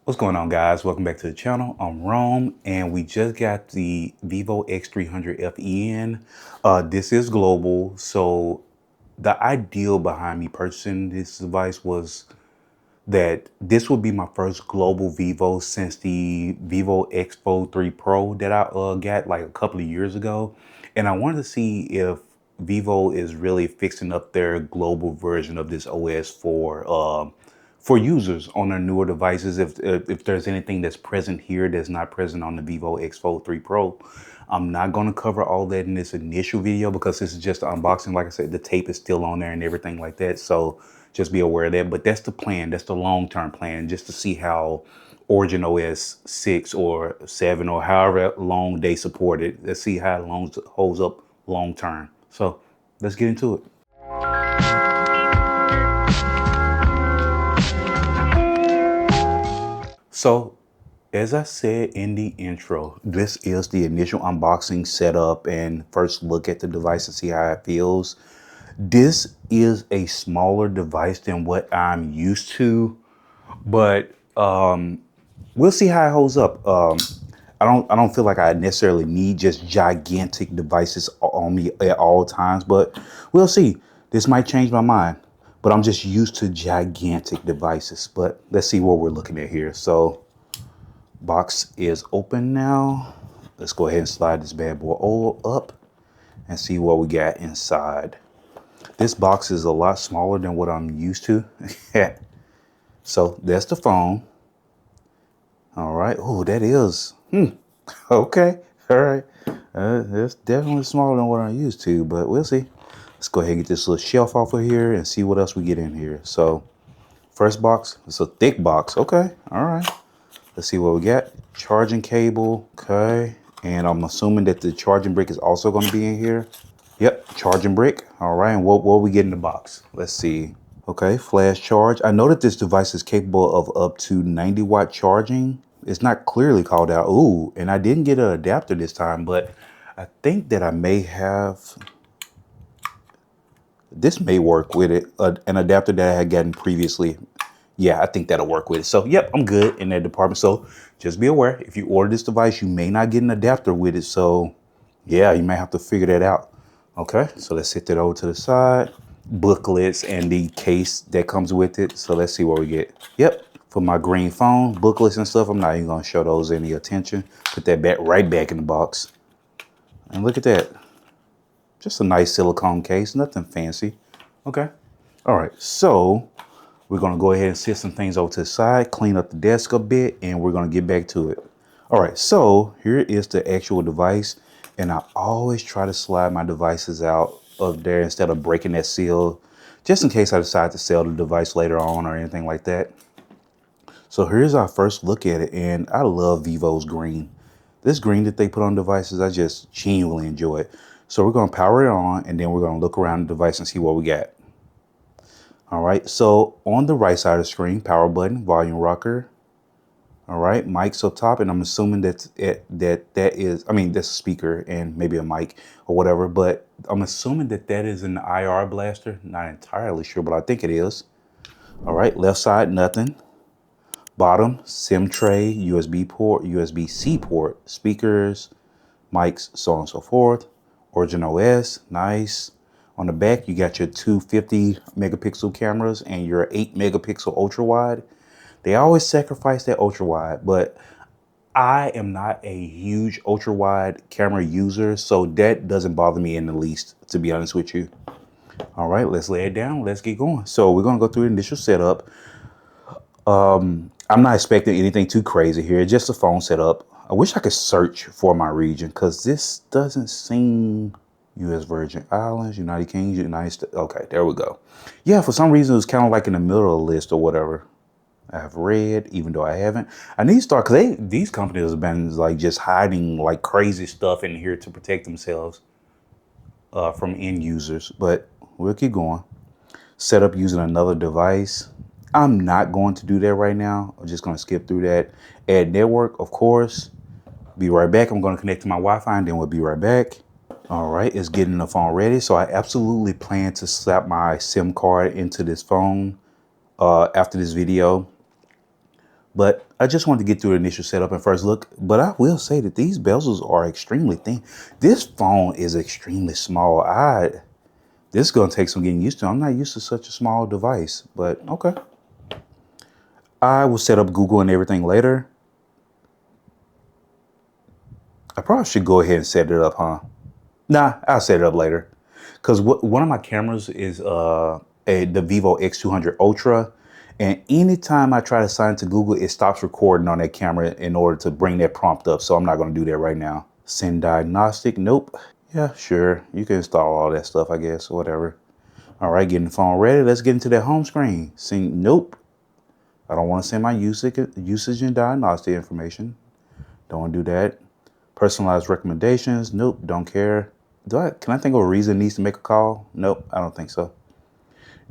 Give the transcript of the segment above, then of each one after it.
What's going on, guys? Welcome back to the channel. I'm Rome, and we just got the Vivo X300 FE. This is global, so the ideal behind me purchasing this device was that this would be my first global Vivo since the Vivo X Fold 3 Pro that I got like a couple of years ago. And I wanted to see if Vivo is really fixing up their global version of this OS for users on their newer devices. If there's anything that's present here that's not present on the Vivo X Fold 3 Pro. I'm not going to cover all that in this initial video because this is just an unboxing. Like I said, the tape is still on there and everything like that. So just be aware of that. But that's the plan. That's the long-term plan, just to see how OriginOS 6 or 7 or however long they support it. Let's see how it holds up long-term. So let's get into it. So, as I said in the intro, this is the initial unboxing setup and first look at the device to see how it feels. This is a smaller device than what I'm used to, but we'll see how it holds up. I don't feel like I necessarily need just gigantic devices on me at all times, but we'll see. This might change my mind, but I'm just used to gigantic devices. But let's see what we're looking at here. So box is open now. Let's go ahead and slide this bad boy all up and see what we got inside. This box is a lot smaller than what I'm used to. So that's the phone. All right. Oh, that is. Okay. All right. That's definitely smaller than what I'm used to, but we'll see. Let's go ahead and get this little shelf off of here and see what else we get in here. So first box, it's a thick box. Okay. All right. Let's see what we got. Charging cable. Okay. And I'm assuming that the charging brick is also going to be in here. Yep. Charging brick. All right. And what we get in the box? Let's see. Okay. Flash charge. I know that this device is capable of up to 90-watt charging. It's not clearly called out. Ooh, and I didn't get an adapter this time, but I think that I may have. This may work with it. An adapter that I had gotten previously. Yeah, I think that'll work with it. So, yep, I'm good in that department. So, just be aware, if you order this device, you may not get an adapter with it. So, yeah, you may have to figure that out. Okay, so let's set that over to the side. Booklets and the case that comes with it. So, let's see what we get. Yep, for my green phone, booklets and stuff. I'm not even going to show those any attention. Put that right back in the box. And look at that. Just a nice silicone case, nothing fancy. Okay, all right, so we're going to go ahead and set some things over to the side, clean up the desk a bit, and we're going to get back to it. All right, so here is the actual device. And I always try to slide my devices out of there instead of breaking that seal, just in case I decide to sell the device later on or anything like that. So here's our first look at it. And I love Vivo's green. This green that they put on devices, I just genuinely enjoy it. So we're going to power it on, and then we're going to look around the device and see what we got. All right, so on the right side of the screen, power button, volume rocker. All right, mics up top, and I'm assuming that's a speaker and maybe a mic or whatever, but I'm assuming that is an IR blaster. Not entirely sure, but I think it is. All right, left side, nothing. Bottom, SIM tray, USB port, USB-C port, speakers, mics, so on and so forth. OriginOS, nice. On the back, you got your two 50 megapixel cameras and your 8 megapixel ultra wide. They always sacrifice that ultra wide, but I am not a huge ultra wide camera user, so that doesn't bother me in the least, to be honest with you. All right, let's lay it down. Let's get going. So we're going to go through the initial setup. I'm not expecting anything too crazy here, just a phone setup. I wish I could search for my region because this doesn't seem U.S. Virgin Islands, United Kingdom, United States. Okay, there we go. Yeah, for some reason it was kind of like in the middle of the list or whatever. I have read, even though I haven't. I need to start because these companies have been like just hiding like crazy stuff in here to protect themselves from end users. But we'll keep going. Set up using another device. I'm not going to do that right now. I'm just going to skip through that. Add network, of course. Be right back. I'm going to connect to my Wi-Fi and then we'll be right back. All right, it's getting the phone ready. So I absolutely plan to slap my SIM card into this phone after this video. But I just wanted to get through the initial setup and first look. But I will say that these bezels are extremely thin. This phone is extremely small. This is going to take some getting used to. I'm not used to such a small device, but okay. I will set up Google and everything later. I probably should go ahead and set it up, huh? Nah, I'll set it up later. Because one of my cameras is the Vivo X300 Ultra. And anytime I try to sign to Google, it stops recording on that camera in order to bring that prompt up. So I'm not going to do that right now. Send diagnostic. Nope. Yeah, sure. You can install all that stuff, I guess, or whatever. All right, getting the phone ready. Let's get into that home screen. Sing. Nope. I don't want to send my usage and diagnostic information. Don't want to do that. Personalized recommendations. Nope. Don't care. Can I think of a reason it needs to make a call? Nope. I don't think so.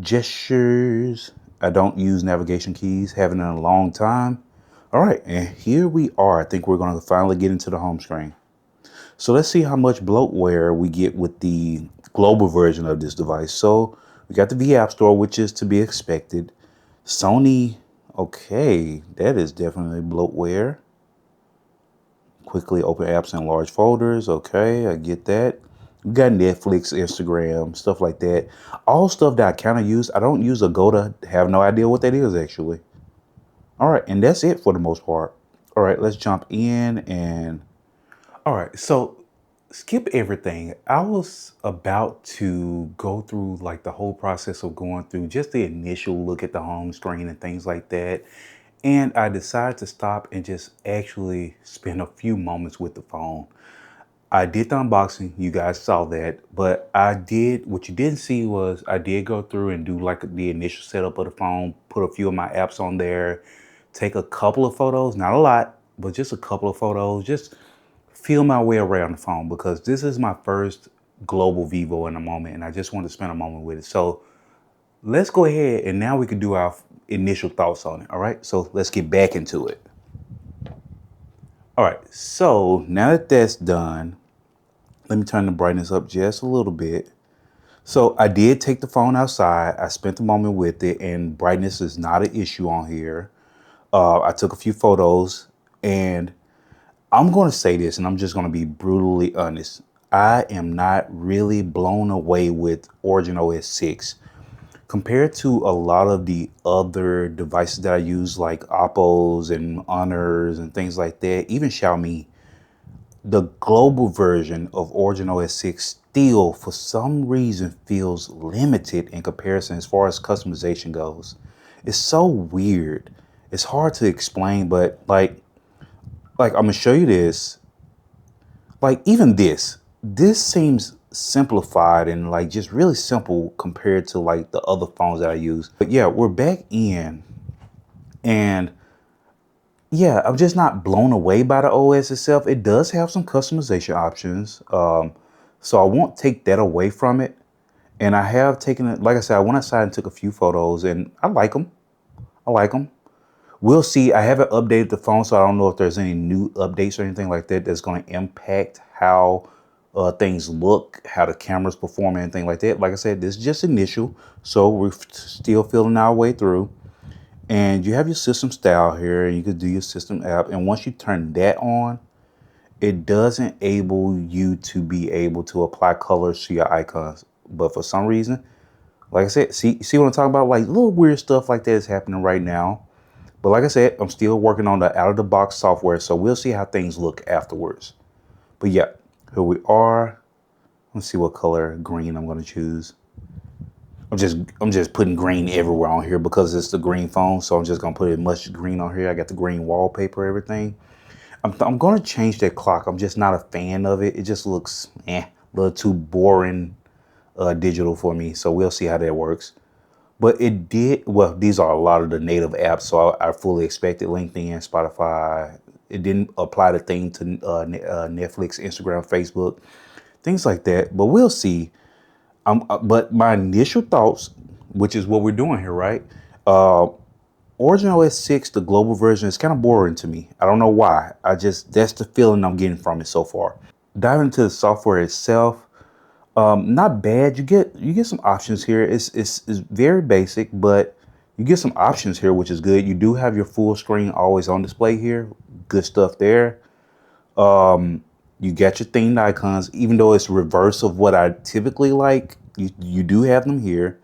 Gestures. I don't use navigation keys. Haven't in a long time. All right. And here we are. I think we're going to finally get into the home screen. So let's see how much bloatware we get with the global version of this device. So we got the V App Store, which is to be expected. Sony. Okay. That is definitely bloatware. Quickly open apps in large folders. Okay, I get that. We got Netflix, Instagram, stuff like that. All stuff that I kind of use. I don't use Agoda. Have no idea what that is actually. All right, and that's it for the most part. All right, let's jump in and. All right, so skip everything. I was about to go through like the whole process of going through just the initial look at the home screen and things like that. And I decided to stop and just actually spend a few moments with the phone. I did the unboxing, you guys saw that, but what you didn't see was I did go through and do like the initial setup of the phone, put a few of my apps on there, take a couple of photos, not a lot, but just a couple of photos, just feel my way around the phone because this is my first global Vivo in a moment and I just want to spend a moment with it. So let's go ahead and now we can do our initial thoughts on it. All right, so let's get back into it. All right, so now that that's done, let me turn the brightness up just a little bit. So I did take the phone outside. I spent a moment with it and brightness is not an issue on here. I took a few photos and I'm going to say this and I'm just going to be brutally honest. I am not really blown away with OriginOS 6. Compared to a lot of the other devices that I use, like Oppos and Honors and things like that, even Xiaomi, the global version of OriginOS 6 still, for some reason, feels limited in comparison as far as customization goes. It's so weird. It's hard to explain, but like I'm gonna show you this. Like even this seems simplified and like just really simple compared to like the other phones that I use. But yeah, we're back in and yeah, I'm just not blown away by the OS itself. It does have some customization options. So I won't take that away from it. And I have taken it, like I said, I went outside and took a few photos and I like them. I like them. We'll see. I haven't updated the phone, so I don't know if there's any new updates or anything like that that's going to impact how things look, how the cameras perform, anything like that. Like I said, this is just initial, so we're still feeling our way through. And you have your system style here, and you can do your system app. And once you turn that on, it doesn't enable you to be able to apply colors to your icons. But for some reason, like I said, see what I'm talking about? Like little weird stuff like that is happening right now. But like I said, I'm still working on the out-of-the-box software, so we'll see how things look afterwards. But yeah, here we are. Let's see what color green I'm going to choose. I'm just putting green everywhere on here because it's the green phone, so I'm just going to put as much green on here. I got the green wallpaper, everything. I'm going to change that clock. I'm just not a fan of it. It just looks a little too boring digital for me, so we'll see how that works. But it did, well, these are a lot of the native apps, so I fully expected LinkedIn, Spotify. It didn't apply the thing to Netflix, Instagram, Facebook, things like that. But we'll see. But my initial thoughts, which is what we're doing here, right? OriginOS 6, the global version, is kind of boring to me. I don't know why. That's the feeling I'm getting from it so far. Diving into the software itself, not bad. You get some options here. It's very basic, but You get some options here, which is good. You do have your full screen always on display here. Good stuff there. You got your themed icons, even though it's reverse of what I typically like. You do have them here.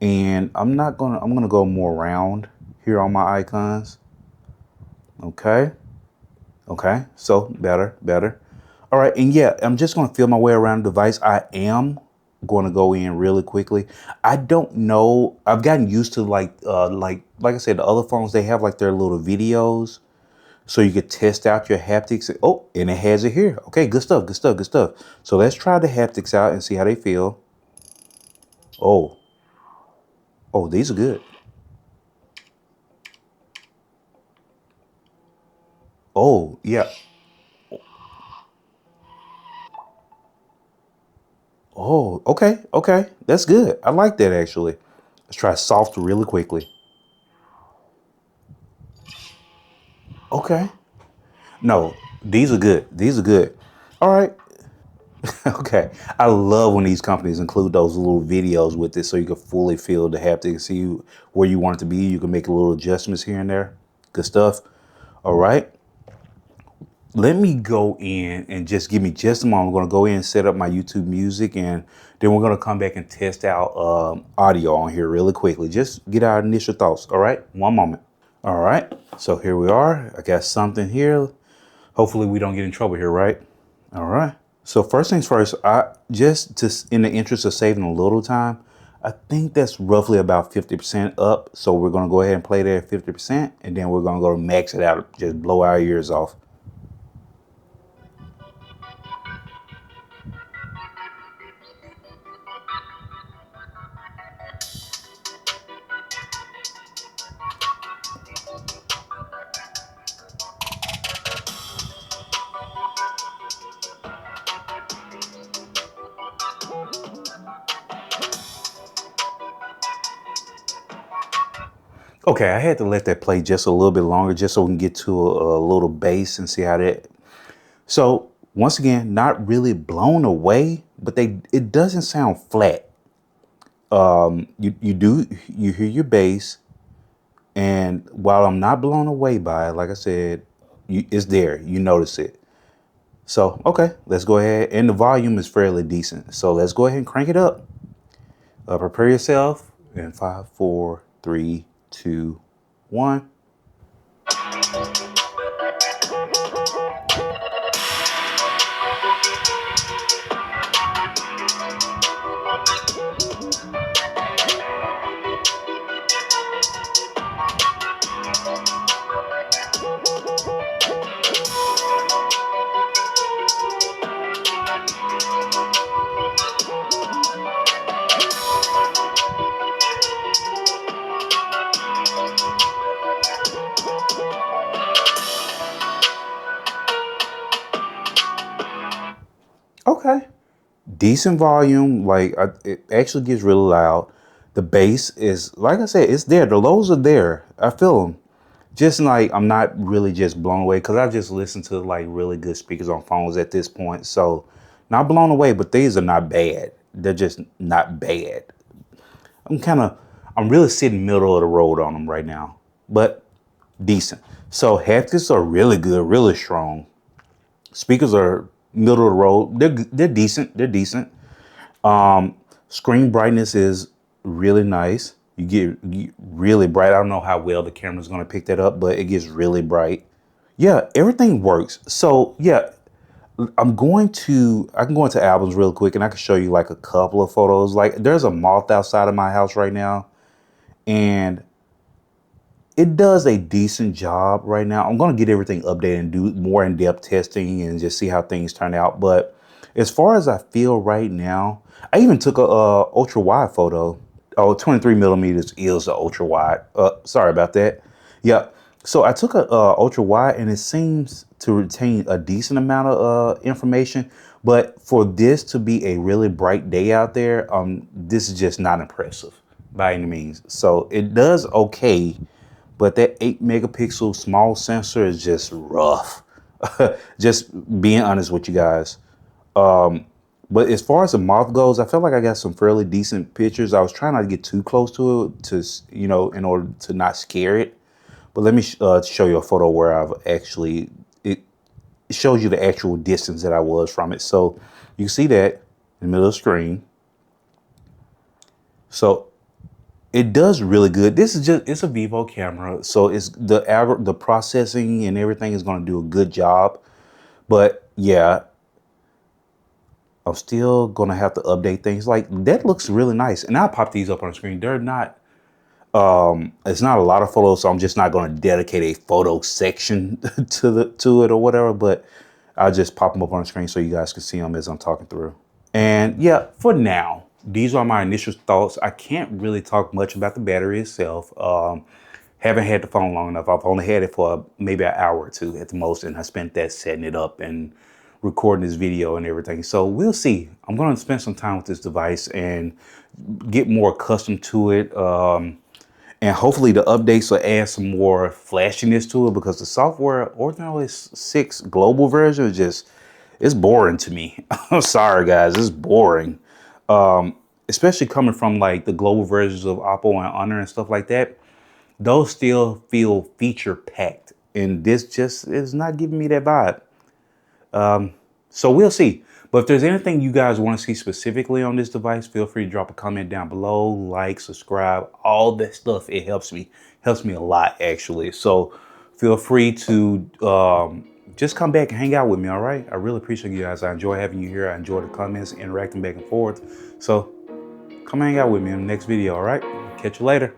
And I'm gonna go more round here on my icons. Okay. Okay. So better. All right. And yeah, I'm just gonna feel my way around the device. I am going to go in really quickly. I don't know. I've gotten used to like I said, the other phones, they have like their little videos so you could test out your haptics. Oh, and it has it here. Okay, good stuff, good stuff, good stuff. So let's try the haptics out and see how they feel. Oh, oh, these are good. Oh, yeah. Oh, okay, okay. That's good. I like that actually. Let's try soft really quickly. Okay. No, these are good. These are good. All right. Okay. I love when these companies include those little videos with it so you can fully feel the haptic, see where you want it to be. You can make a little adjustments here and there. Good stuff. All right. Let me go in and just give me just a moment. I'm going to go in and set up my YouTube music, and then we're going to come back and test out audio on here really quickly. Just get our initial thoughts. All right. One moment. All right. So here we are. I got something here. Hopefully we don't get in trouble here, right? All right. So first things first, I just in the interest of saving a little time, I think that's roughly about 50% up. So we're going to go ahead and play there at 50%, and then we're going to go max it out, just blow our ears off. Okay, I had to let that play just a little bit longer just so we can get to a little bass and see how that. So once again, not really blown away, but it doesn't sound flat. You hear your bass, and while I'm not blown away by it, like I said, it's there. You notice it. So okay, let's go ahead, and the volume is fairly decent. So let's go ahead and crank it up. Prepare yourself in 5, 4, 3, 2, 1. Okay. Decent volume. Like it actually gets really loud. The bass is, like I said, it's there. The lows are there. I feel them. Just like I'm not really just blown away because I just listened to like really good speakers on phones at this point. So not blown away, but these are not bad. They're just not bad. I'm kind of, I'm really sitting middle of the road on them right now, but decent. So haptics are really good, really strong. Speakers are middle of the road. They're decent. They're decent. Screen brightness is really nice. You really bright. I don't know how well the camera's going to pick that up, but it gets really bright. Yeah, everything works. So yeah, I can go into albums real quick and I can show you like a couple of photos. Like there's a moth outside of my house right now, and it does a decent job right now. I'm going to get everything updated and do more in-depth testing and just see how things turn out. But as far as I feel right now, I even took a ultra wide photo. Oh, 23 millimeters is the ultra wide. Sorry about that. Yeah. So I took a ultra wide, and it seems to retain a decent amount of information. But for this to be a really bright day out there, this is just not impressive by any means. So it does okay, but that 8 megapixel small sensor is just rough. Just being honest with you guys. But as far as the mouth goes, I feel like I got some fairly decent pictures. I was trying not to get too close to it to, you know, in order to not scare it. But let me show you a photo where I've actually, it shows you the actual distance that I was from it. So you see that in the middle of the screen. So it does really good. This is just, it's a Vivo camera. So it's the processing and everything is going to do a good job. But yeah, I'm still going to have to update things. Like that looks really nice. And I'll pop these up on the screen. They're not, it's not a lot of photos, so I'm just not going to dedicate a photo section to it or whatever, but I'll just pop them up on the screen so you guys can see them as I'm talking through. And yeah, for now, these are my initial thoughts. I can't really talk much about the battery itself. Haven't had the phone long enough. I've only had it for maybe an hour or two at the most, and I spent that setting it up and recording this video and everything. So we'll see. I'm going to spend some time with this device and get more accustomed to it. And hopefully the updates will add some more flashiness to it, because the software, OriginOS 6 global version is just, it's boring to me. I'm sorry guys, it's boring. Especially coming from like the global versions of Oppo and Honor and stuff like that. Those still feel feature packed, and this just is not giving me that vibe. So we'll see. But if there's anything you guys want to see specifically on this device, feel free to drop a comment down below, like, subscribe, all that stuff. It helps me a lot actually. So feel free to just come back and hang out with me. All right. I really appreciate you guys. I enjoy having you here. I enjoy the comments, interacting back and forth. So come hang out with me in the next video. All right. Catch you later.